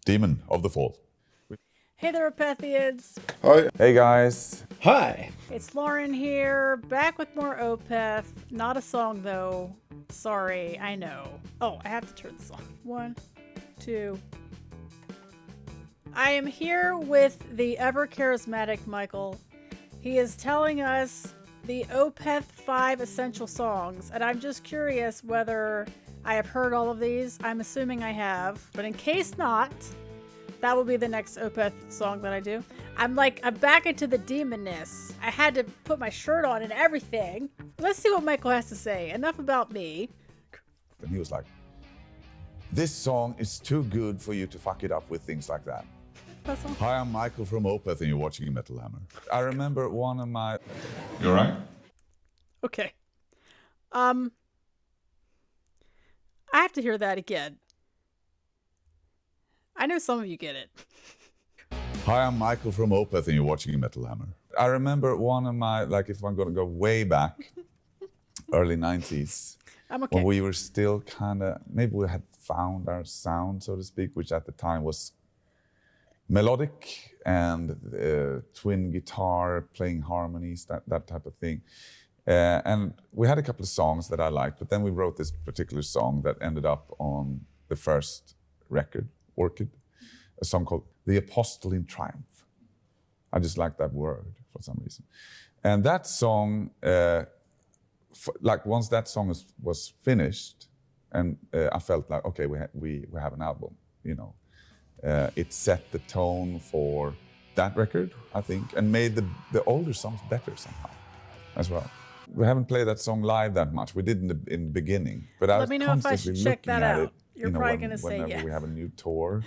Demon of the Fall. Hey there, Opethians. Hi. Hey guys. Hi. It's Lauren here, back with more Opeth. Not a song, though. Sorry, I know. Oh, I have to turn this on. 1, 2. I am here with the ever-charismatic Mikael. He is telling us the Opeth 5 essential songs, and I'm just curious whether I have heard all of these. I'm assuming I have, but in case not, that will be the next Opeth song that I do. I'm back into the demonness. I had to put my shirt on and everything. Let's see what Mikael has to say. Enough about me. And he was like, this song is too good for you to fuck it up with things like that. Hi, I'm Mikael from Opeth and you're watching Metal Hammer. I remember one of my... You alright? Okay. I have to hear that again. I know some of you get it. Hi, I'm Mikael from Opeth and you're watching Metal Hammer. I remember one of my, if I'm going to go way back, early 90s, I'm okay. when we were still maybe we had found our sound, so to speak, which at the time was melodic and twin guitar, playing harmonies, that type of thing. And we had a couple of songs that I liked, but then we wrote this particular song that ended up on the first record, Orchid, a song called The Apostle in Triumph. I just like that word for some reason. And that song, once that song was finished, and I felt like, okay, we have an album, you know. It set the tone for that record, I think, and made the older songs better somehow as well. We haven't played that song live that much. We did in the beginning, but I was Let me know if I constantly should check looking that at out. it. You're probably going to say whenever yeah. we have a new tour,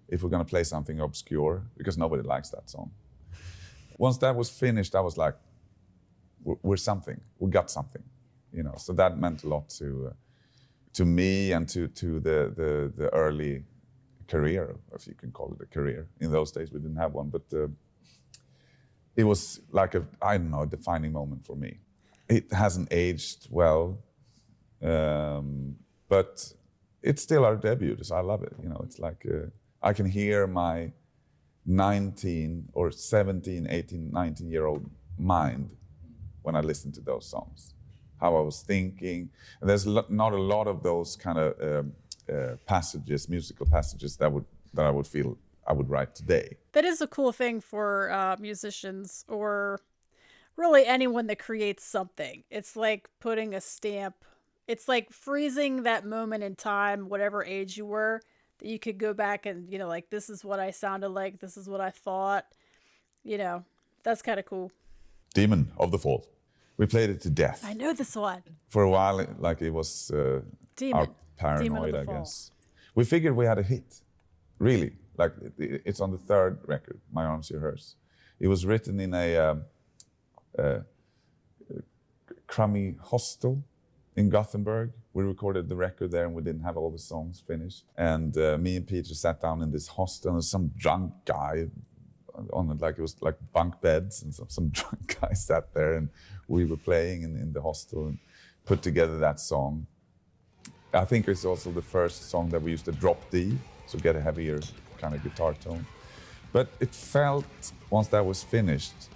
if we're going to play something obscure, because nobody likes that song. Once that was finished, I was like, we're something. We got something, you know. So that meant a lot to me and to the early career, if you can call it a career. In those days, we didn't have one, but it was like a defining moment for me. It hasn't aged well, but it's still our debut, so I love it. You know, it's like I can hear my 19 or 17, 18, 19-year-old mind when I listen to those songs, how I was thinking. And there's not a lot of those kind of passages, musical passages that I would feel I would write today. That is a cool thing for musicians, or really anyone that creates something. It's like putting a stamp. It's like freezing that moment in time, whatever age you were, that you could go back and, you know, like, this is what I sounded like, this is what I thought. You know, that's kind of cool. Demon of the Fall. We played it to death. I know this one. For a while, it was our paranoid, I guess. We figured we had a hit, really. Like, it's on the third record, My Arms, Your Hers. It was written in a crummy hostel in Gothenburg. We recorded the record there and we didn't have all the songs finished. And me and Peter sat down in this hostel and some drunk guy on it, it was like bunk beds, and some drunk guy sat there and we were playing in the hostel and put together that song. I think it's also the first song that we used to drop D, so get a heavier kind of guitar tone. But it felt, once that was finished,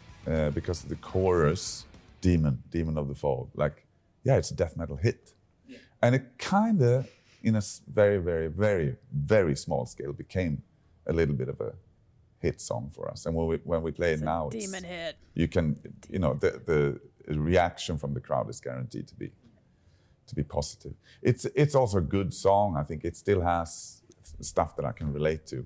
because of the chorus, Demon of the Fall, it's a death metal hit. Yeah. And it kind of, in a very, very, very, very small scale, became a little bit of a hit song for us. And when we play it now, it's demon hit. You can, you know, the reaction from the crowd is guaranteed to be positive. It's also a good song. I think it still has stuff that I can relate to.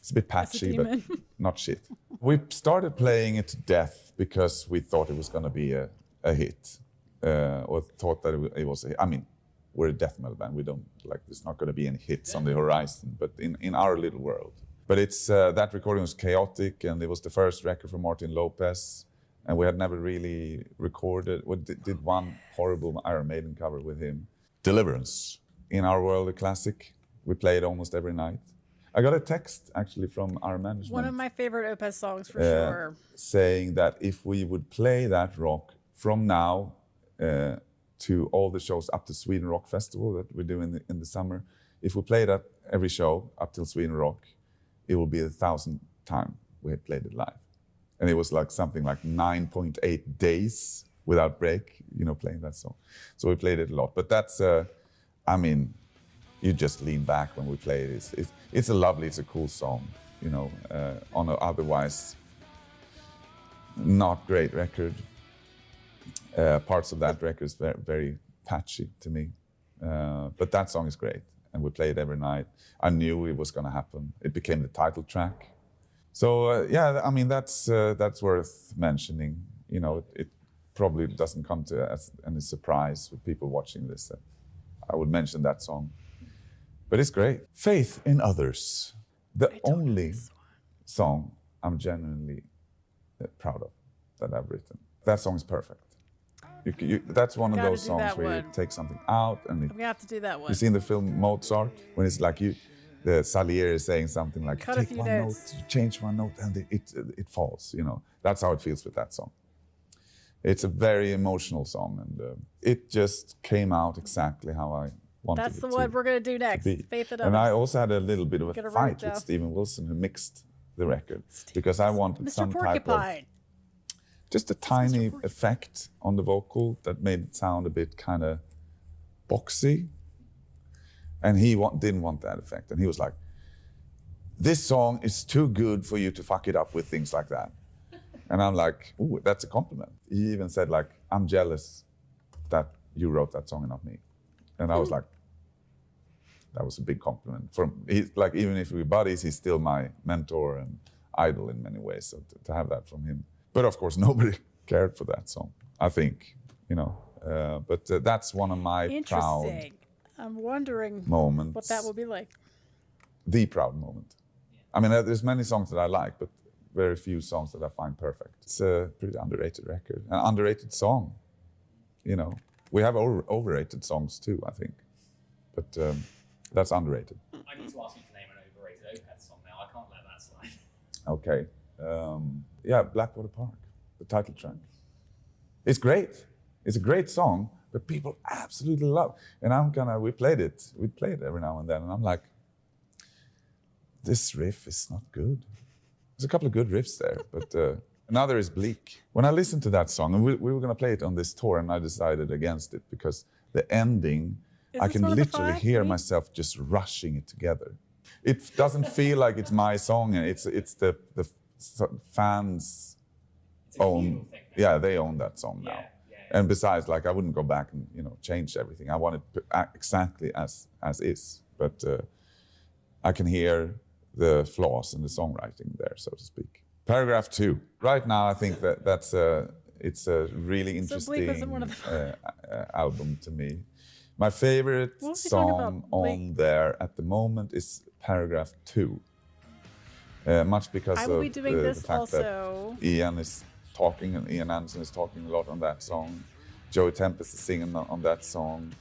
It's a bit patchy, but not shit. We started playing it to death because we thought it was going to be a hit, or thought that it was a hit. I mean, we're a death metal band. We don't there's not going to be any hits on the horizon, but in our little world. But it's that recording was chaotic, and it was the first record from Martin Lopez, and we had never really recorded. We did one horrible Iron Maiden cover with him, Deliverance. In our world, a classic. We play it almost every night. I got a text actually from our management. One of my favorite Opeth songs for sure. Saying that if we would play that rock from now to all the shows up to Sweden Rock Festival that we do in the summer, if we play that every show up till Sweden Rock, it will be the 1,000th time we had played it live. And it was like something like 9.8 days without break, playing that song. So we played it a lot. But that's, you just lean back when we play it. It's a cool song, on an otherwise not great record. Parts of that record is very, very patchy to me. But that song is great, and we play it every night. I knew it was going to happen. It became the title track. So that's worth mentioning. It probably doesn't come to as any surprise with people watching this. I would mention that song, but it's great. Faith in Others, the only song I'm genuinely proud of that I've written. That song is perfect. That's one of those songs where you take something out and we have to do that one. You seen the film Mozart when it's like the Salieri is saying something like Cut take one note, change one note, and it falls. That's how it feels with that song. It's a very emotional song, and it just came out exactly how I wanted it to. That's the one we're going to do next. Faith in Others. And I also had a little bit of a fight with Steven Wilson, who mixed the record, because I wanted some type of just a tiny effect on the vocal that made it sound a bit kind of boxy. And he didn't want that effect. And he was like, this song is too good for you to fuck it up with things like that. And I'm like, ooh, that's a compliment. He even said, like, I'm jealous that you wrote that song and not me. And I was like, that was a big compliment. Even if we're buddies, he's still my mentor and idol in many ways. So to have that from him. But of course, nobody cared for that song, I think, but that's one of my proud I'm wondering moments. What that will be like. The proud moment. I mean, there's many songs that I like, but very few songs that I find perfect. It's a pretty underrated record, an underrated song. We have overrated songs too, I think, but that's underrated. I need to ask you to name an overrated Opeth song now. I can't let that slide. Okay. Blackwater Park, the title track. It's great. It's a great song, but people absolutely love. And we played it every now and then, and I'm like, this riff is not good. There's a couple of good riffs there, but another is Bleak. When I listened to that song, and we were going to play it on this tour, and I decided against it because the ending, I can literally hear myself just rushing it together. It doesn't feel like it's my song, and it's the fans own. Yeah, they own that song now. And besides, I wouldn't go back and change everything. I want it exactly as is, but I can hear the flaws in the songwriting there, so to speak. Paragraph 2. Right now, I think it's a really interesting album to me. My favorite song on there at the moment is Paragraph 2. Much because of the fact that Ian Anderson is talking a lot on that song. Joey Tempest is singing on that song.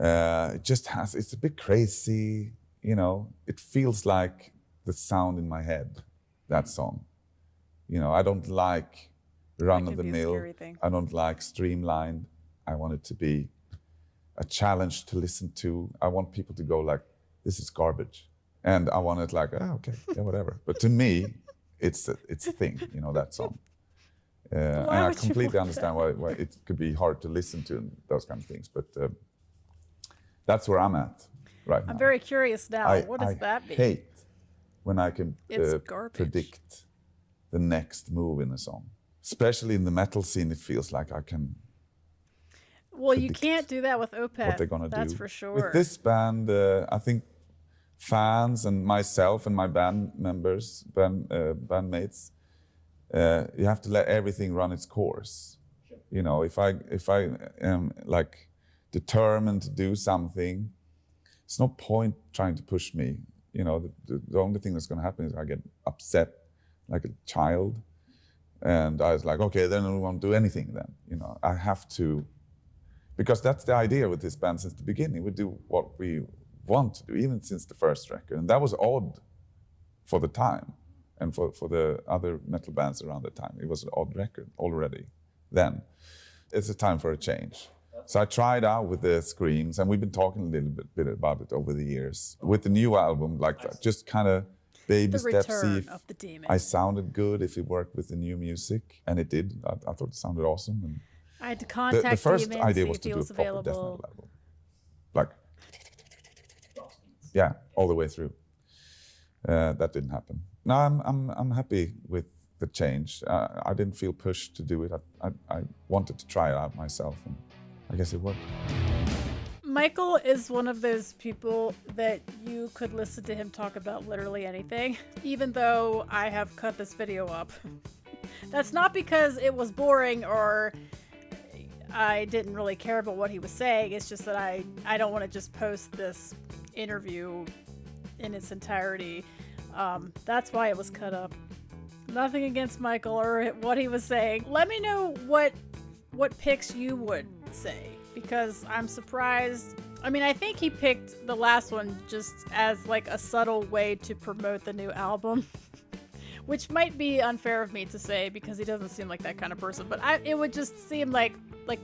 It's a bit crazy, it feels like the sound in my head, that song. I don't like run-of-the-mill. I don't like streamlined. I want it to be a challenge to listen to. I want people to go like, this is garbage. And I want it like, okay, yeah, whatever. But to me, it's a thing, that song. And I completely understand why it could be hard to listen to those kind of things. But that's where I'm at right now. I'm very curious now. What does that mean? I hate when I can predict the next move in a song. Especially in the metal scene, it feels like I can. Well, you can't do that with Opeth. What they're gonna do. That's for sure. With this band, I think fans and myself and my bandmates, you have to let everything run its course. If I am determined to do something, it's no point trying to push me. The only thing that's going to happen is I get upset like a child, and I was like, okay, then I don't want to do anything. Then I have to, because that's the idea with this band since the beginning. We do what we want to do, even since the first record, and that was odd for the time, and for the other metal bands around the time. It was an odd record already then. It's a time for a change. So I tried out with the screams, and we've been talking a little bit about it over the years. With the new album, like that, just kind of baby The steps, see return if of the demon. I sounded good, if it worked with the new music, and it did. I thought it sounded awesome. And I had to contact the first Demon, idea see was if to he do a was proper death available. metal album, like yeah, all the way through. That didn't happen. No, I'm happy with the change. I didn't feel pushed to do it. I wanted to try it out myself, and I guess it worked. Michael is one of those people that you could listen to him talk about literally anything, even though I have cut this video up. That's not because it was boring or I didn't really care about what he was saying. It's just that I don't want to just post this interview in its entirety. That's why it was cut up. Nothing against Michael or what he was saying. Let me know what picks you would say, because I'm surprised. I mean, I think he picked the last one just as like a subtle way to promote the new album, which might be unfair of me to say because he doesn't seem like that kind of person. But it would just seem like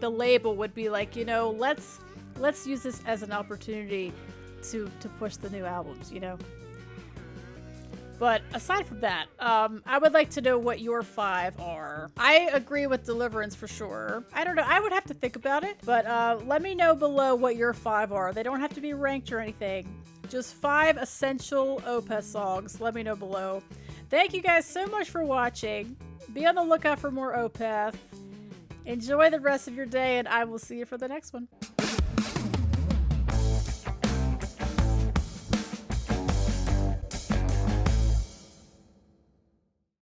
the label would be like, you know, let's use this as an opportunity to push the new albums, you know. But aside from that, I would like to know what your 5 are. I agree with Deliverance for sure. I don't know. I would have to think about it. But let me know below what your 5 are. They don't have to be ranked or anything. Just 5 essential Opeth songs. Let me know below. Thank you guys so much for watching. Be on the lookout for more Opeth. Enjoy the rest of your day, and I will see you for the next one.